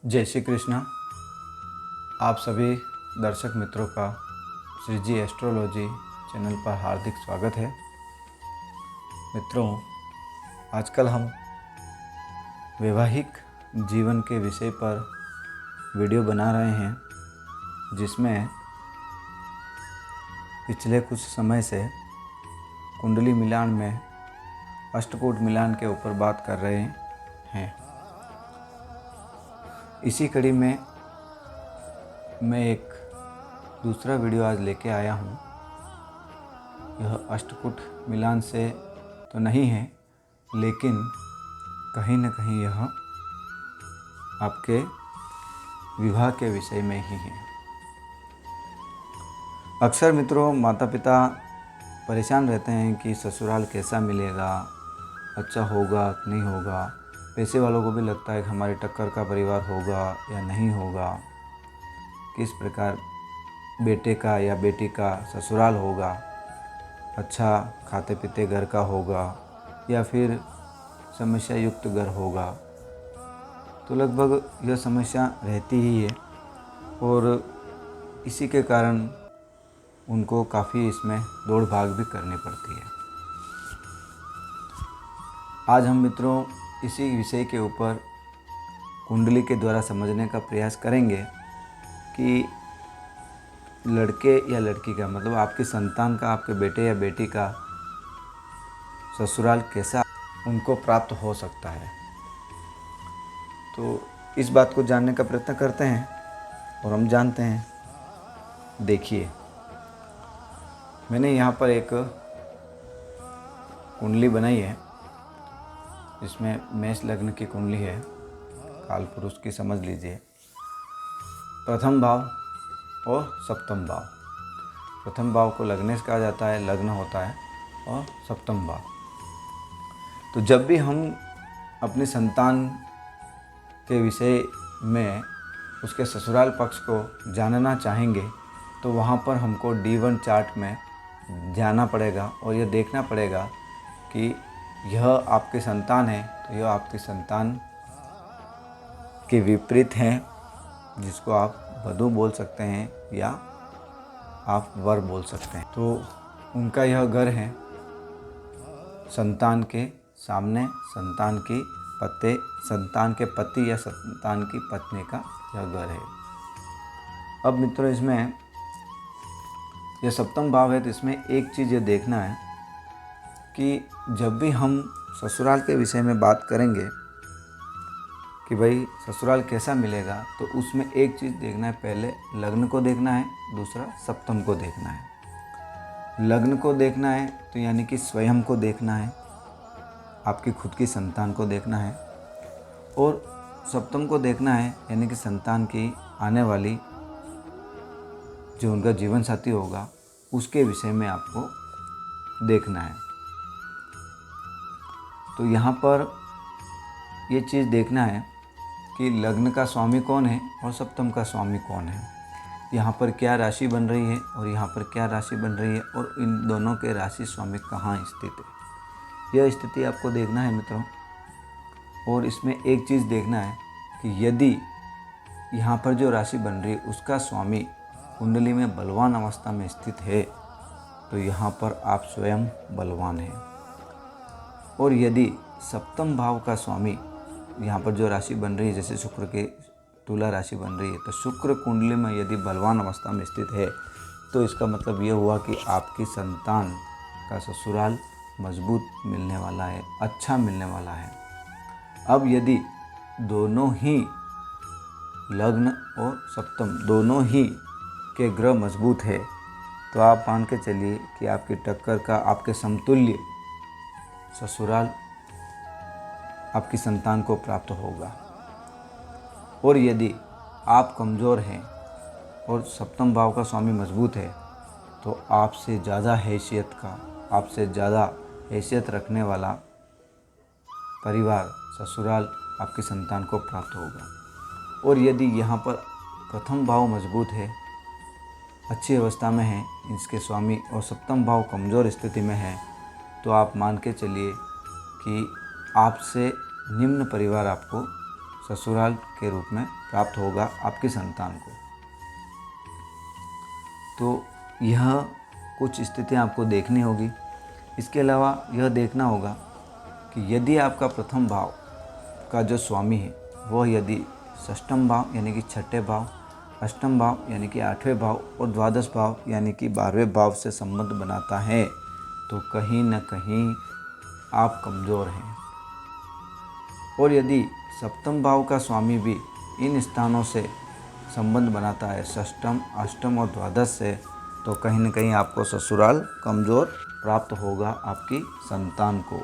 जय श्री कृष्णा। आप सभी दर्शक मित्रों का श्री जी एस्ट्रोलॉजी चैनल पर हार्दिक स्वागत है। मित्रों, आजकल हम वैवाहिक जीवन के विषय पर वीडियो बना रहे हैं, जिसमें पिछले कुछ समय से कुंडली मिलान में अष्टकूट मिलान के ऊपर बात कर रहे हैं। इसी कड़ी में मैं एक दूसरा वीडियो आज लेके आया हूँ। यह अष्टकूट मिलान से तो नहीं है, लेकिन कहीं न कहीं यह आपके विवाह के विषय में ही है। अक्सर मित्रों, माता पिता परेशान रहते हैं कि ससुराल कैसा मिलेगा, अच्छा होगा कि नहीं होगा। पैसे वालों को भी लगता है कि हमारी टक्कर का परिवार होगा या नहीं होगा, किस प्रकार बेटे का या बेटी का ससुराल होगा, अच्छा खाते पीते घर का होगा या फिर समस्या युक्त घर होगा। तो लगभग यह समस्या रहती ही है और इसी के कारण उनको काफ़ी इसमें दौड़ भाग भी करनी पड़ती है। आज हम मित्रों इसी विषय के ऊपर कुंडली के द्वारा समझने का प्रयास करेंगे कि लड़के या लड़की का, मतलब आपकी संतान का, आपके बेटे या बेटी का ससुराल कैसा उनको प्राप्त हो सकता है। तो इस बात को जानने का प्रयत्न करते हैं और हम जानते हैं। देखिए, मैंने यहाँ पर एक कुंडली बनाई है। इसमें मेष लग्न की कुंडली है, काल पुरुष की समझ लीजिए। प्रथम भाव और सप्तम भाव। प्रथम भाव को लग्नेश कहा जाता है, लग्न होता है, और सप्तम भाव। तो जब भी हम अपनी संतान के विषय में उसके ससुराल पक्ष को जानना चाहेंगे तो वहाँ पर हमको D1 चार्ट में जाना पड़ेगा और यह देखना पड़ेगा कि यह आपकी संतान है तो यह आपकी संतान के विपरीत हैं, जिसको आप वधू बोल सकते हैं या आप वर बोल सकते हैं। तो उनका यह घर है संतान के सामने, संतान के पति या संतान की पत्नी का यह घर है। अब मित्रों, इसमें यह सप्तम भाव है, तो इसमें एक चीज़ ये देखना है कि जब भी हम ससुराल के विषय में बात करेंगे कि भाई ससुराल कैसा मिलेगा, तो उसमें एक चीज़ देखना है। पहले लग्न को देखना है, दूसरा सप्तम को देखना है। लग्न को देखना है तो यानी कि स्वयं को देखना है, आपकी खुद की संतान को देखना है, और सप्तम को देखना है यानी कि संतान की आने वाली जो उनका जीवन साथी होगा उसके विषय में आपको देखना है। तो यहाँ पर ये चीज़ देखना है कि लग्न का स्वामी कौन है और सप्तम का स्वामी कौन है। यहाँ पर क्या राशि बन रही है और यहाँ पर क्या राशि बन रही है, और इन दोनों के राशि स्वामी कहाँ स्थित है, यह स्थिति आपको देखना है मित्रों। और इसमें एक चीज़ देखना है कि यदि यहाँ पर जो राशि बन रही है उसका स्वामी कुंडली में बलवान अवस्था में स्थित है तो यहाँ पर आप स्वयं बलवान हैं। और यदि सप्तम भाव का स्वामी, यहाँ पर जो राशि बन रही है, जैसे शुक्र के तुला राशि बन रही है, तो शुक्र कुंडली में यदि बलवान अवस्था में स्थित है तो इसका मतलब ये हुआ कि आपकी संतान का ससुराल मजबूत मिलने वाला है, अच्छा मिलने वाला है। अब यदि दोनों ही लग्न और सप्तम दोनों ही के ग्रह मजबूत है तो आप मान के चलिए कि आपकी टक्कर का, आपके समतुल्य ससुराल आपकी संतान को प्राप्त होगा। और यदि आप कमज़ोर हैं और सप्तम भाव का स्वामी मजबूत है तो आपसे ज़्यादा हैसियत का, आपसे ज़्यादा हैसियत रखने वाला परिवार, ससुराल आपकी संतान को प्राप्त होगा। और यदि यहाँ पर प्रथम भाव मजबूत है, अच्छी अवस्था में है इसके स्वामी, और सप्तम भाव कमज़ोर स्थिति में है, तो आप मान के चलिए कि आपसे निम्न परिवार आपको ससुराल के रूप में प्राप्त होगा आपकी संतान को। तो यह कुछ स्थितियाँ आपको देखनी होगी। इसके अलावा यह देखना होगा कि यदि आपका प्रथम भाव का जो स्वामी है वह यदि षष्ठम भाव यानी कि छठे भाव, अष्टम भाव यानी कि आठवें भाव और द्वादश भाव यानी कि 12वें भाव से संबंध बनाता है तो कहीं न कहीं आप कमज़ोर हैं। और यदि सप्तम भाव का स्वामी भी इन स्थानों से संबंध बनाता है, षष्ठम, अष्टम और द्वादश से, तो कहीं न कहीं आपको ससुराल कमज़ोर प्राप्त होगा आपकी संतान को।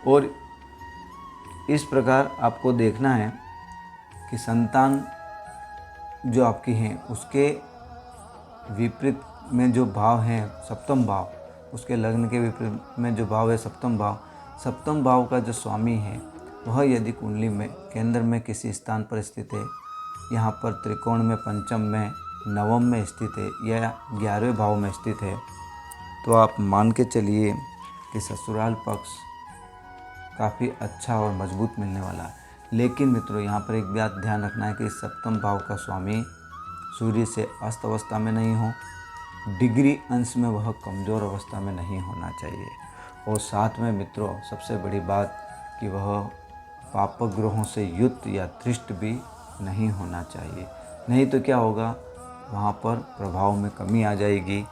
और इस प्रकार आपको देखना है कि संतान जो आपकी हैं उसके विपरीत में जो भाव है सप्तम भाव, उसके लग्न के विपरीत में जो भाव है सप्तम भाव का जो स्वामी है वह यदि कुंडली में केंद्र में किसी स्थान पर स्थित है, यहाँ पर त्रिकोण में, पंचम में, नवम में स्थित है या 11वें भाव में स्थित है, तो आप मान के चलिए कि ससुराल पक्ष काफ़ी अच्छा और मजबूत मिलने वाला है। लेकिन मित्रों, यहाँ पर एक बात ध्यान रखना है कि सप्तम भाव का स्वामी सूर्य से अस्त अवस्था में नहीं हो, डिग्री अंश में वह कमज़ोर अवस्था में नहीं होना चाहिए। और साथ में मित्रों सबसे बड़ी बात कि वह पापक ग्रहों से युक्त या दृष्ट भी नहीं होना चाहिए। नहीं तो क्या होगा, वहाँ पर प्रभाव में कमी आ जाएगी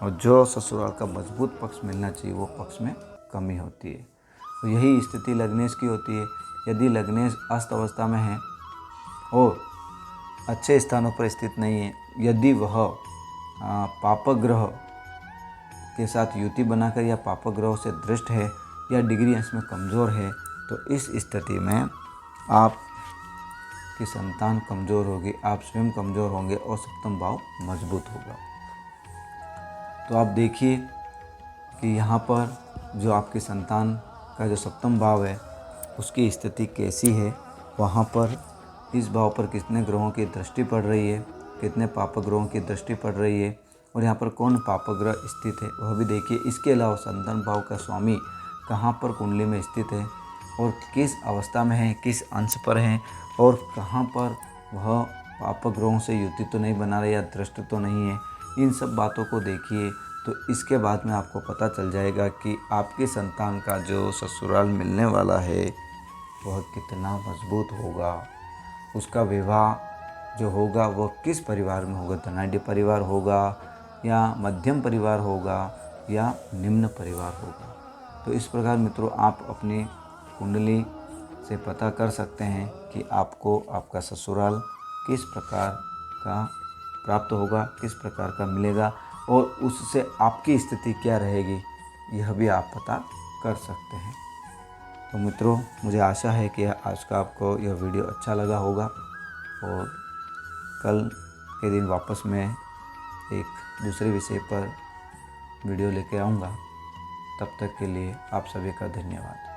और जो ससुराल का मजबूत पक्ष मिलना चाहिए वो पक्ष में कमी होती है। तो यही स्थिति लग्नेश की होती है। यदि लग्नेश अस्त अवस्था में है और अच्छे स्थानों पर स्थित नहीं है, यदि वह पापक ग्रह के साथ युति बनाकर या पापक ग्रहों से दृष्ट है या डिग्री अंश में कमज़ोर है, तो इस स्थिति में आप की संतान कमज़ोर होगी, आप स्वयं कमज़ोर होंगे और सप्तम भाव मजबूत होगा। तो आप देखिए कि यहाँ पर जो आपकी संतान का जो सप्तम भाव है उसकी स्थिति कैसी है, वहाँ पर इस भाव पर कितने ग्रहों की दृष्टि पड़ रही है, कितने पापक ग्रहों की दृष्टि पड़ रही है और यहाँ पर कौन पापक ग्रह स्थित है वह भी देखिए। इसके अलावा संतान भाव का स्वामी कहाँ पर कुंडली में स्थित है और किस अवस्था में है, किस अंश पर है और कहाँ पर वह पापक ग्रहों से युति तो नहीं बना रहे या दृष्ट तो नहीं है। इन सब बातों को देखिए तो इसके बाद में आपको पता चल जाएगा कि आपकी संतान का जो ससुराल मिलने वाला है वह कितना मजबूत होगा, उसका विवाह जो होगा वह किस परिवार में होगा, धनाढ़ परिवार होगा या मध्यम परिवार होगा या निम्न परिवार होगा। तो इस प्रकार मित्रों आप अपनी कुंडली से पता कर सकते हैं कि आपको आपका ससुराल किस प्रकार का प्राप्त होगा, किस प्रकार का मिलेगा और उससे आपकी स्थिति क्या रहेगी, यह भी आप पता कर सकते हैं। तो मित्रों, मुझे आशा है कि आज का आपको यह वीडियो अच्छा लगा होगा और कल के दिन वापस मैं एक दूसरे विषय पर वीडियो लेके आऊँगा। तब तक के लिए आप सभी का धन्यवाद।